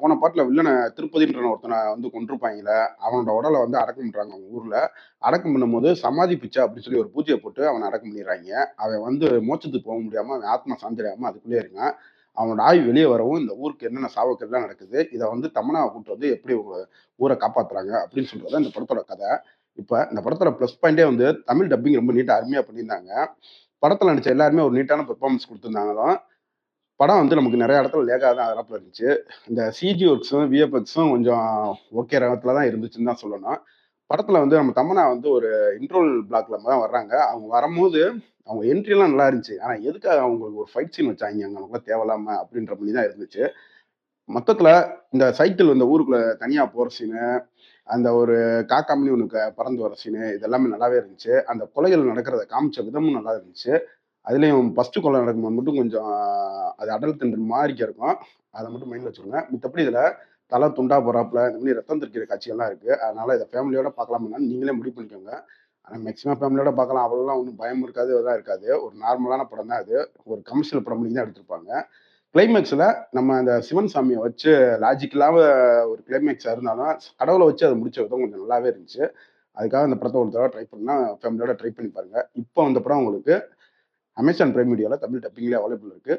போன பாட்டுல வில்லன திருப்பதின்றவன ஒருத்தன வந்து கொன்றுப்பாய்ங்கல்ல, அவனோட உடல வந்து அடக்கம் பண்றாங்க அவங்க ஊர்ல. அடக்கம் பண்ணும்போது சமாதி பிச்சை அப்படின்னு சொல்லி ஒரு பூஜைய போட்டு அவன அடக்கம் பண்ணிர்றாய்ங்க. அவன் வந்து மோட்சத்துக்கு போக முடியாம, அவன் ஆத்மா சாந்தியடையாம அதுக்குள்ளேயே இருக்கான். அவனோட ஆவி வெளிய வரவும், இந்த ஊருக்கு என்னென்ன சாவுக்கேடுலாம் நடக்குது. இத வந்து தமன்னாவ கூட்டு வந்து எப்படி உங்க ஊர காப்பாத்துறாங்க அப்படின்னு சொல்றது தான் இந்த படத்தோட கத. இப்ப இந்த படத்தோட ப்ளஸ் பாயிண்ட்டே வந்து தமிழ் டப்பிங் ரொம்ப நீட்டா அருமையா பண்ணியிருந்தாங்க. படத்துல நடிச்ச எல்லாருமே ஒரு நீட்டான பெர்ஃபார்மன்ஸ் குடுத்திருந்தாங்களும், படம் வந்து நமக்கு நெறைய இடத்துல லேக் தான் ஆகுறாப்ல இருந்துச்சு. இந்த சிஜி ஒர்க்ஸும், விஎஃப்எக்ஸும் கொஞ்சம் ஓகே ரகத்துல தான் இருந்துச்சுன்னு தான் சொல்லணும். படத்துல வந்து நம்ம தமன்னா வந்து ஒரு இன்ட்ரோல் பிளாக்ல தான் வர்றாங்க. அவங்க வரம்போது, அவங்க என்ட்ரிலாம் நல்லா இருந்துச்சு. ஆனா எதுக்காக அவங்களுக்கு ஒரு ஃபைட் சீன் வச்சாய்ங்க அங்க நமக்குலாம் தேவையில்லாம அப்படின்ற மாரி தான் இருந்துச்சு. மொத்தத்துல இந்த சைக்கிள் இந்த ஊருக்குள்ள தனியா போற சீனு, அந்த ஒரு காக்காமணி ஒண்ணு பறந்து வர சீனு, இது எல்லாமே நல்லாவே இருந்துச்சு. அந்த கொலைகள் நடக்கிறத காமிச்ச விதமும் நல்லா இருந்துச்சு. அதுலயும் ஃபர்ஸ்ட் கொலை நடக்கும்போது மட்டும் கொஞ்சம் அது அடல் தண்டனை மாரிக்க இருக்கும். அத மட்டும் மைண்ட்ல வச்சுக்கோங்க. மித்தபடி இதுல தல துண்டா போறாப்புல, இந்த மாரி ரத்தம் தெறிக்கிற காட்சிகள்லாம் இருக்கு. அதனால இத ஃபேமிலியோட பார்க்கலாமா என்னன்னு நீங்களே முடிவு பண்ணிக்கோங்க. ஆனா மேக்ஸிமம் ஃபேமிலியோட பார்க்கலாம். அவ்வளோலாம் ஒண்ணும் பயம் இருக்காது, இதெல்லாம் இருக்காது. ஒரு நார்மலான படம் தான் அது. ஒரு கமர்ஷியல் படம் மாரி தான் எடுத்திருப்பாங்க. கிளைமேக்ஸ்ல நம்ம அந்த சிவன் சாமிய வச்சு லாஜிக் இல்லாம ஒரு கிளைமேக்ஸா இருந்தாலும், கடவுள வச்சு அத முடிச்ச விதம் கொஞ்சம் நல்லாவே இருந்துச்சு. அதுக்காக இந்த படத்த ஒரு தடவ ட்ரை பண்ணா ஃபேமிலியோட ட்ரை பண்ணி பாருங்க. இப்போ அந்த படம் உங்களுக்கு அமேசான் பிரைம் வீடியோல தமிழ் டப்பிங்லயே அவைலபிள் இருக்கு.